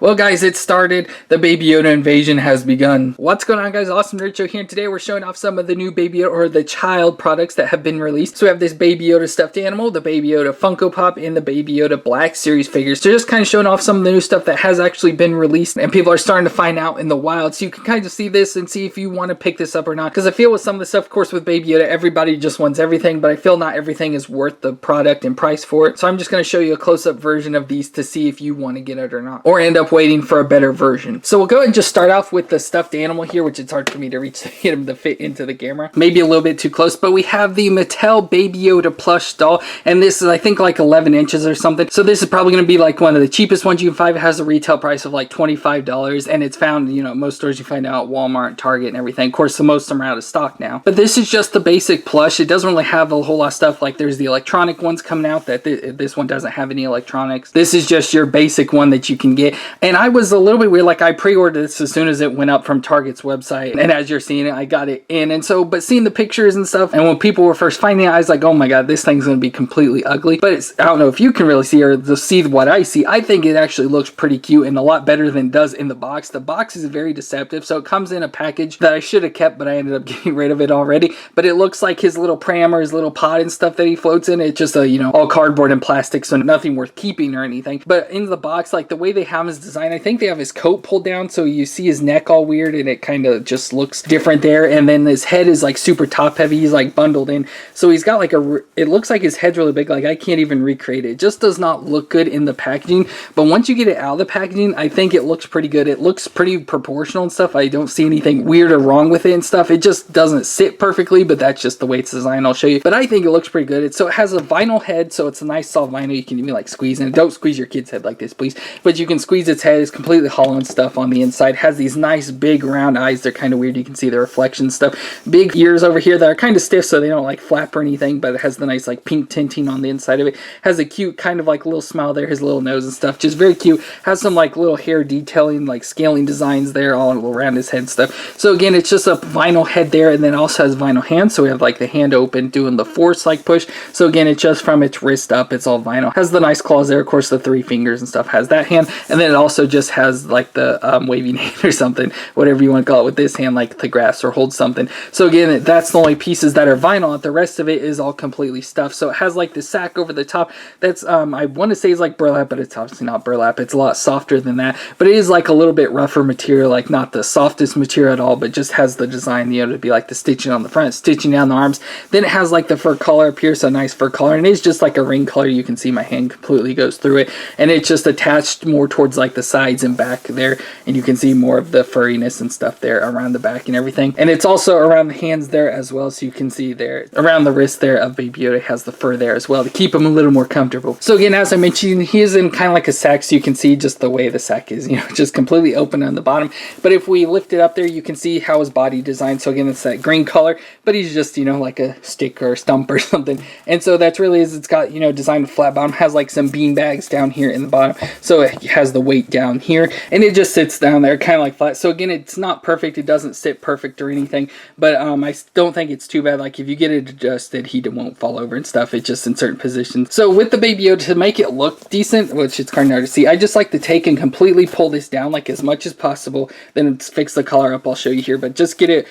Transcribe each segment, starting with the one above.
Well guys, it started. The Baby Yoda invasion has begun. What's going on guys? FallenRedZeo here, and today we're showing off some of the new Baby Yoda, or the child products that have been released. So we have this Baby Yoda stuffed animal, the Baby Yoda Funko Pop, and the Baby Yoda Black Series figures. So just kind of showing off some of the new stuff that has actually been released and people are starting to find out in the wild. So you can kind of see this and see if you want to pick this up or not. Because I feel with some of the stuff, of course with Baby Yoda, everybody just wants everything, but I feel not everything is worth the product and price for it. So I'm just going to show you a close-up version of these to see if you want to get it or not. Or end up waiting for a better version. So we'll go ahead and just start off with the stuffed animal here, which it's hard for me to reach to get him to fit into the camera. Maybe a little bit too close, but we have the Mattel Baby Yoda plush doll, and this is I think like 11 inches or something. So this is probably going to be like one of the cheapest ones you can find. It has a retail price of like $25, and it's found, you know, most stores you find out, Walmart, Target, and everything. Of course, the most of them are out of stock now. But this is just the basic plush. It doesn't really have a whole lot of stuff. Like there's the electronic ones coming out that this one doesn't have any electronics. This is just your basic one that you can get. And I was a little bit weird, like I pre-ordered this as soon as it went up from Target's website, and as you're seeing it, I got it in. And so, but seeing the pictures and stuff, and when people were first finding it, I was like, oh my god, this thing's gonna be completely ugly. But it's, I don't know if you can really see or just see what I see. I think it actually looks pretty cute and a lot better than it does in the box. The box is very deceptive, so it comes in a package that I should have kept, but I ended up getting rid of it already. But it looks like his little pram or his little pod and stuff that he floats in. It's just a, you know, all cardboard and plastic, so nothing worth keeping or anything. But in the box, like the way they have his design, I think they have his coat pulled down, so you see his neck all weird and it kind of just looks different there. And then his head is like super top heavy. He's like bundled in, so he's got like it looks like his head's really big. Like I can't even recreate it. It just does not look good in the packaging, but once you get it out of the packaging, I think it looks pretty good. It looks pretty proportional and stuff. I don't see anything weird or wrong with it and stuff. It just doesn't sit perfectly, but that's just the way it's designed. I'll show you, but I think it looks pretty good. So it has a vinyl head, so it's a nice soft vinyl. You can even like squeeze in. Don't squeeze your kid's head like this, please, but you can squeeze its head. It's completely hollow and stuff on the inside. Has these nice big round eyes. They're kind of weird. You can see the reflection stuff. Big ears over here that are kind of stiff, so they don't like flap or anything, but it has the nice like pink tinting on the inside of it. Has a cute kind of like little smile there, his little nose and stuff, just very cute. Has some like little hair detailing, like scaling designs there all around his head and stuff. So again, it's just a vinyl head there, and then it also has vinyl hands, so we have like the hand open doing the force like push. So again, it's just from its wrist up, it's all vinyl. Has the nice claws there, of course the 3 fingers and stuff, has that hand, and then it also just has like the waving hand or something, whatever you want to call it, with this hand, like to grasp or hold something. So again, that's the only pieces that are vinyl. The rest of it is all completely stuffed. So it has like the sack over the top that's I want to say is like burlap, but it's obviously not burlap. It's a lot softer than that, but it is like a little bit rougher material, like not the softest material at all, but just has the design, you know, to be like the stitching on the front, stitching down the arms. Then it has like the fur collar up here, so nice fur collar, and it's just like a ring color. You can see my hand completely goes through it, and it's just attached more towards like the sides and back there, and you can see more of the furriness and stuff there around the back and everything. And it's also around the hands there as well, so you can see there around the wrist there of Baby Yoda has the fur there as well to keep him a little more comfortable. So again, as I mentioned, he is in kind of like a sack, so you can see just the way the sack is, you know, just completely open on the bottom. But if we lift it up there, you can see how his body designed. So again, it's that green color, but he's just, you know, like a stick or a stump or something. And so that's really is, it's got, you know, designed flat bottom, has like some bean bags down here in the bottom, so it has the weight down here, and it just sits down there kind of like flat. So again, it's not perfect, it doesn't sit perfect or anything, but I don't think it's too bad. Like if you get it adjusted, he won't fall over and stuff. It's just in certain positions. So with the Baby Yoda, to make it look decent, which it's kind of hard to see, I just like to take and completely pull this down like as much as possible, then fix the collar up. I'll show you here, but just get it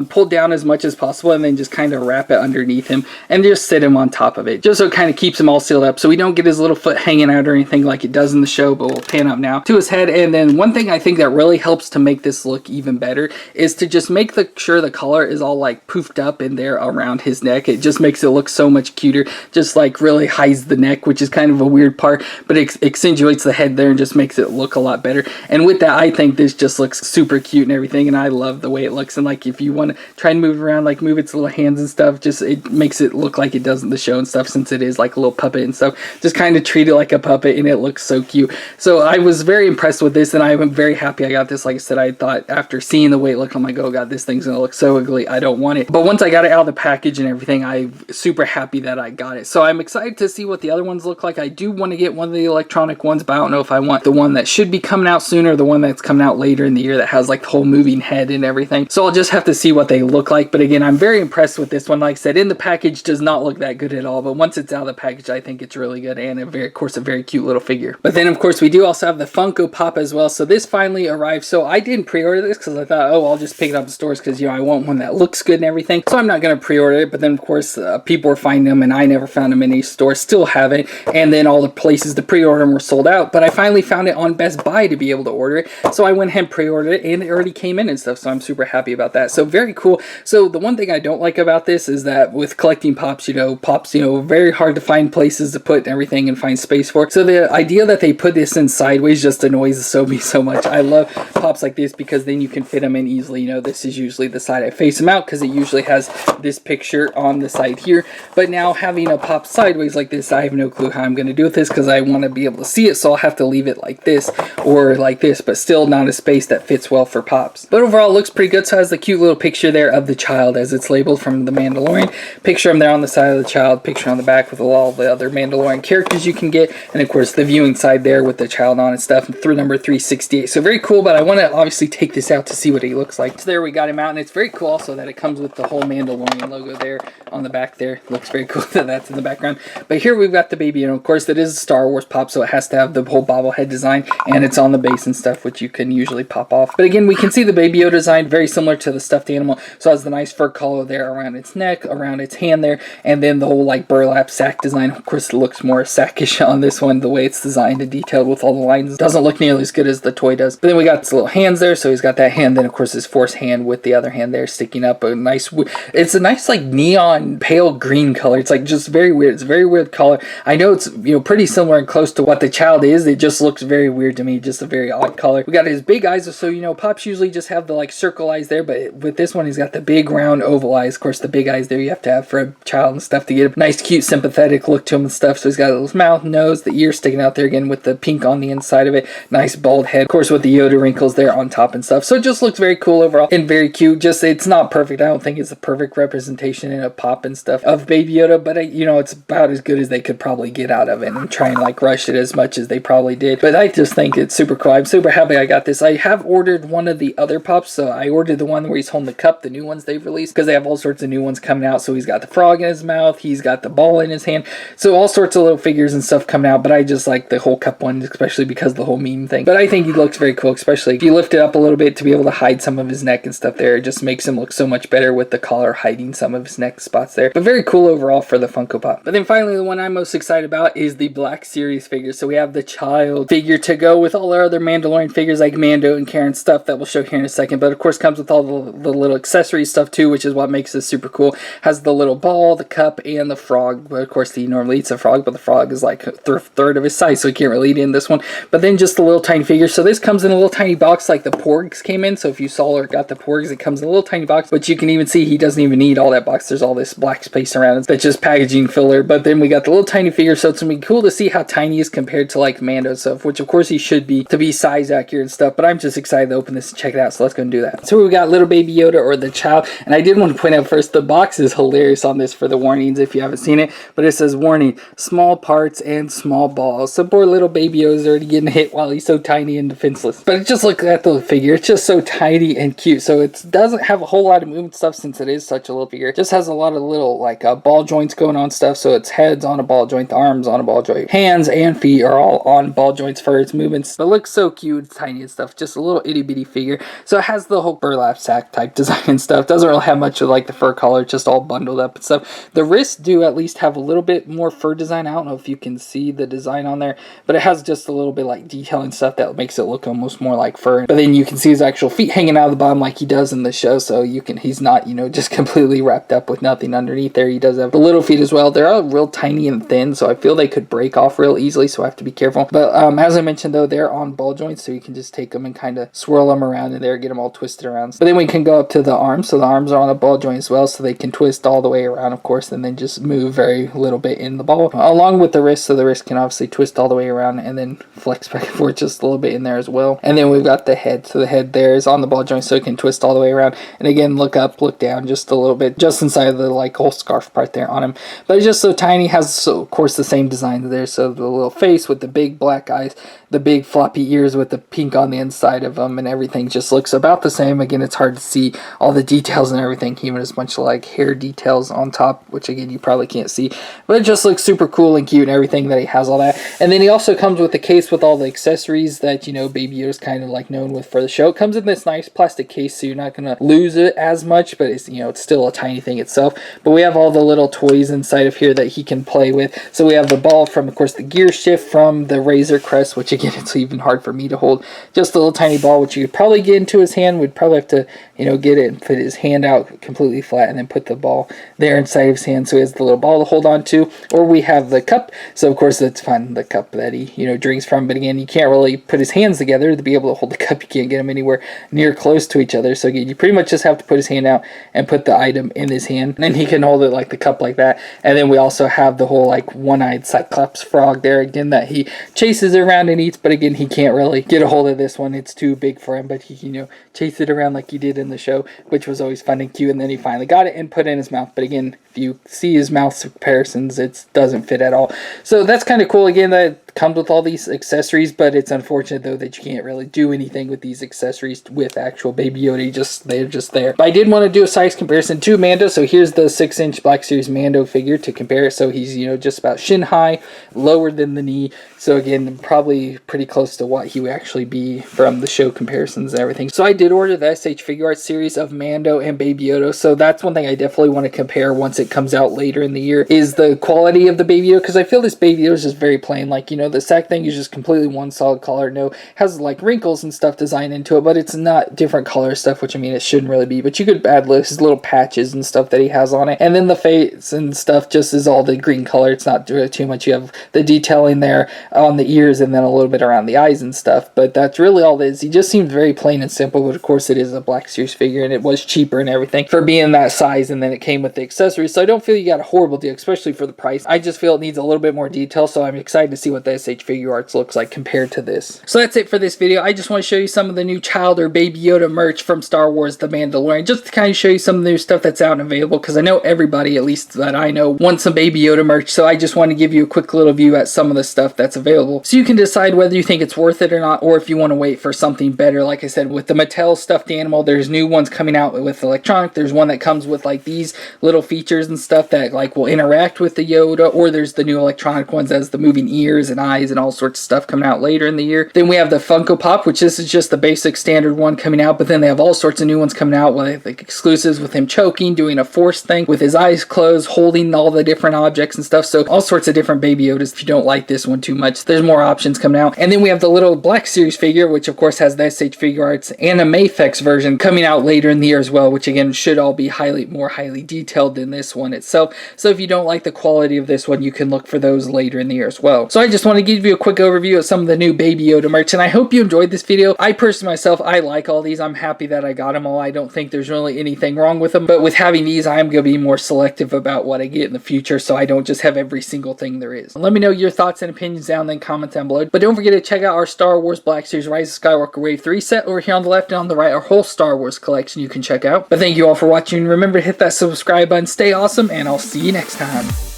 pulled down as much as possible, and then just kind of wrap it underneath him and just sit him on top of it, just so it kind of keeps him all sealed up, so we don't get his little foot hanging out or anything like it does in the show. But we'll pan up now to his head. And then one thing I think that really helps to make this look even better is to just make sure the collar is all like poofed up in there around his neck. It just makes it look so much cuter, just like really hides the neck, which is kind of a weird part, but it accentuates the head there and just makes it look a lot better. And with that, I think this just looks super cute and everything, and I love the way it looks. And like if you want to try and move it around, like move its little hands and stuff, just it makes it look like it does in the show and stuff, since it is like a little puppet and stuff. Just kind of treat it like a puppet, and it looks so cute. So I was very impressed with this, and I'm very happy I got this. Like I said, I thought after seeing the way it looked, I'm like, oh god, this thing's gonna look so ugly, I don't want it. But once I got it out of the package and everything, I'm super happy that I got it. So I'm excited to see what the other ones look like. I do want to get one of the electronic ones, but I don't know if I want the one that should be coming out sooner or the one that's coming out later in the year that has like the whole moving head and everything. So I'll just have to see what they look like. But again, I'm very impressed with this one. Like I said, in the package does not look that good at all, but once it's out of the package, I think it's really good, and of course a very cute little figure. But then of course we do also have the Funko Pop as well. So this finally arrived. So I didn't pre-order this because I thought, oh, I'll just pick it up in stores because, you know, I want one that looks good and everything. So I'm not going to pre-order it. But then of course people were finding them, and I never found them in any stores. Still haven't. And then all the places to pre-order them were sold out. But I finally found it on Best Buy to be able to order it. So I went ahead and pre-ordered it, and it already came in and stuff. So I'm super happy about that. So very cool. So the one thing I don't like about this is that with collecting pops, you know, very hard to find places to put everything and find space for. So the idea that they put this in sideways just annoys me so much. I love pops like this because then you can fit them in easily. You know, this is usually the side I face them out because it usually has this picture on the side here. But now having a pop sideways like this, I have no clue how I'm going to do with this because I want to be able to see it. So I'll have to leave it like this or like this, but still not a space that fits well for pops. But overall, it looks pretty good. So it has the cute little picture there of the child as it's labeled from the Mandalorian. Picture him there on the side of the child, picture on the back with all the other Mandalorian characters you can get, and of course the viewing side there with the child on and stuff, through number 368. So very cool, but I want to obviously take this out to see what he looks like. So there we got him out, and it's very cool also that it comes with the whole Mandalorian logo there on the back there. Looks very cool that that's in the background. But here we've got the baby, and of course that is a Star Wars pop, so it has to have the whole bobblehead design, and it's on the base and stuff, which you can usually pop off. But again, we can see the Baby Yoda design very similar to the stuffed animal. So it has the nice fur collar there around its neck, around its hand there, and then the whole like burlap sack design. Of course, it looks more sackish on this one, the way it's designed and detailed with all the lines. Doesn't look nearly as good as the toy does. But then we got his little hands there, so he's got that hand. Then of course his Force hand with the other hand there sticking up. It's a nice like neon pale green color. It's like just very weird. It's a very weird color. I know it's, you know, pretty similar and close to what the child is. It just looks very weird to me. Just a very odd color. We got his big eyes. So, you know, pops usually just have the like circle eyes there, but with this one he's got the big round oval eyes. Of course, the big eyes there you have to have for a child and stuff to get a nice, cute, sympathetic look to him and stuff. So he's got a little mouth, nose, the ear sticking out there again with the pink on the inside of it. Nice bald head. Of course, with the Yoda wrinkles there on top and stuff. So it just looks very cool overall and very cute. Just, it's not perfect. I don't think it's a perfect representation in a pop and stuff of Baby Yoda, but you know, it's about as good as they could probably get out of it and try and like rush it as much as they probably did. But I just think it's super cool. I'm super happy I got this. I have ordered one of the other pops. So I ordered the one where he's holding the cup, the new ones they've released, because they have all sorts of new ones coming out. So he's got the frog in his mouth, he's got the ball in his hand, so all sorts of little figures and stuff coming out. But I just like the whole cup one, especially because of the whole meme thing. But I think he looks very cool, especially if you lift it up a little bit to be able to hide some of his neck and stuff there. It just makes him look so much better with the collar hiding some of his neck spots there. But very cool overall for the Funko Pop. But then finally, the one I'm most excited about is the Black Series figure. So we have the child figure to go with all our other Mandalorian figures like Mando and Karen stuff that we'll show here in a second. But of course comes with all the little accessory stuff too, which is what makes this super cool. Has the little ball, the cup, and the frog. But of course he normally eats a frog, but the frog is like a third of his size, so he can't really eat in this one. But then just a little tiny figure. So this comes in a little tiny box like the Porgs came in. So if you saw or got the Porgs, it comes in a little tiny box, but you can even see he doesn't even need all that box. There's all this black space around it that's just packaging filler. But then we got the little tiny figure, so it's gonna be cool to see how tiny he is compared to like Mando stuff, which of course he should be to be size accurate and stuff. But I'm just excited to open this and check it out, so let's go and do that. So we got little Baby Yoda or the child, and I did want to point out first, the box is hilarious on this for the warnings if you haven't seen it, but it says warning, small parts and small balls. So poor little Baby Yoda's already getting hit while he's so tiny and defenseless. But just look at the figure, it's just so tiny and cute. So it doesn't have a whole lot of movement stuff since it is such a little figure. It just has a lot of little like ball joints going on stuff. So its head's on a ball joint, the arms on a ball joint, hands and feet are all on ball joints for its movements. But it looks so cute, it's tiny and stuff, just a little itty bitty figure. So it has the whole burlap sack type design and stuff. Doesn't really have much of like the fur collar, just all bundled up and stuff. The wrists do at least have a little bit more fur design. I don't know if you can see the design on there, but it has just a little bit like detail and stuff that makes it look almost more like fur. But then you can see his actual feet hanging out of the bottom like he does in the show, so he's not, you know, just completely wrapped up with nothing underneath there. He does have the little feet as well. They're all real tiny and thin, so I feel they could break off real easily, so I have to be careful. But as I mentioned though, they're on ball joints, so you can just take them and kind of swirl them around in there, get them all twisted around. But then we can go up to the arms, so the arms are on a ball joint as well, so they can twist all the way around, of course, and then just move very little bit in the ball, along with the wrist. So the wrist can obviously twist all the way around and then flex back and forth just a little bit in there as well. And then we've got the head, so the head there is on the ball joint, so it can twist all the way around, and again, look up, look down just a little bit, just inside of the like whole scarf part there on him. But it's just so tiny, has, so of course, the same design there, so the little face with the big black eyes, the big floppy ears with the pink on the inside of them, and everything just looks about the same. Again, it's hard to see all the details and everything, even as much like hair details on top, which again you probably can't see, but it just looks super cool and cute and everything that he has all that. And then he also comes with a case with all the accessories that, you know, Baby Yoda's kind of like known with for the show. It comes in this nice plastic case, so you're not gonna lose it as much, but it's, you know, it's still a tiny thing itself. But we have all the little toys inside of here that he can play with. So we have the ball from, of course, the gear shift from the Razor Crest, which again, it's even hard for me to hold. Just a little tiny ball, which you could probably get into his hand. We'd probably have to, you know, get it and put his hand out completely flat and then put the ball there inside of his hand so he has the little ball to hold on to. Or we have the cup. So of course it's fun, the cup that he, you know, drinks from. But again, you can't really put his hands together to be able to hold the cup. You can't get them anywhere near close to each other. So again, you pretty much just have to put his hand out and put the item in his hand. And then he can hold it like the cup like that. And then we also have the whole like one-eyed Cyclops frog there again that he chases around and eats. But again, he can't really get a hold of this one. It's too big for him. But he, you know, chase it around like he did in the show, which was always fun and cute. And then he finally got it and put it in his mouth. But again, if you see his mouth comparisons, it doesn't fit at all. So that's kind of cool. Again, that comes with all these accessories, but it's unfortunate though that you can't really do anything with these accessories with actual Baby Yoda. They're just there. But I did want to do a size comparison to Mando. So here's the 6-inch Black Series Mando figure to compare. So he's, you know, just about shin high, lower than the knee. So again, probably pretty close to what he would actually be from the show comparisons and everything. So I did order the SH Figure Arts series of Mando and Baby Yoda. So that's one thing I definitely want to compare once it comes out later in the year, is the quality of the Baby Yoda, because I feel this Baby Yoda is just very plain. Like, you know, the sack thing is just completely one solid color. No, has like wrinkles and stuff designed into it, but it's not different color stuff, which I mean, it shouldn't really be. But you could add his little patches and stuff that he has on it. And then the face and stuff just is all the green color. It's not really too much. You have the detailing there on the ears and then a little bit around the eyes and stuff. But that's really all it is. He just seems very plain and simple, but of course it is a Black Series figure and it was cheaper and everything for being that size, and then it came with the accessories. So I don't feel you got a horrible deal, especially for the price. I just feel it needs a little bit more detail, so I'm excited to see what the SH Figure Arts looks like compared to this. So that's it for this video. I just want to show you some of the new child or Baby Yoda merch from Star Wars The Mandalorian, just to kind of show you some of the new stuff that's out and available, because I know everybody, at least that I know, wants some Baby Yoda merch. So I just want to give you a quick little view at some of the stuff that's available, so you can decide whether you think it's worth it or not, or if you want to wait for something better. Like I said, with the Mattel stuffed animal, there's new ones coming out with electronic. There's one that comes with like these little features and stuff that like will interact with the Yoda, or there's the new electronic ones as the moving ears and eyes and all sorts of stuff coming out later in the year. Then we have the Funko Pop, which this is just the basic standard one coming out, but then they have all sorts of new ones coming out with like exclusives with him choking, doing a force thing with his eyes closed, holding all the different objects and stuff. So all sorts of different Baby Yodas. If you don't like this one too much, there's more options coming out. And then we have the little Black Series figure, which of course has the SH Figure Arts and a Mafex version coming out later in the year as well, which again should all be more highly detailed than this one itself. So if you don't like the quality of this one, you can look for those later in the year as well. So I just want to give you a quick overview of some of the new Baby Yoda merch, and I hope you enjoyed this video. I personally myself, I like all these. I'm happy that I got them all. I don't think there's really anything wrong with them, but with having these, I am going to be more selective about what I get in the future, so I don't just have every single thing there is. Let me know your thoughts and opinions down in the comments down below. But don't forget to check out our Star Wars Black Series Rise of Skywalker Wave 3 set over here on the left, and on the right, our whole Star Wars collection you can check out. But thank you all for watching. Remember to hit that subscribe button, stay awesome, and I'll see you next time.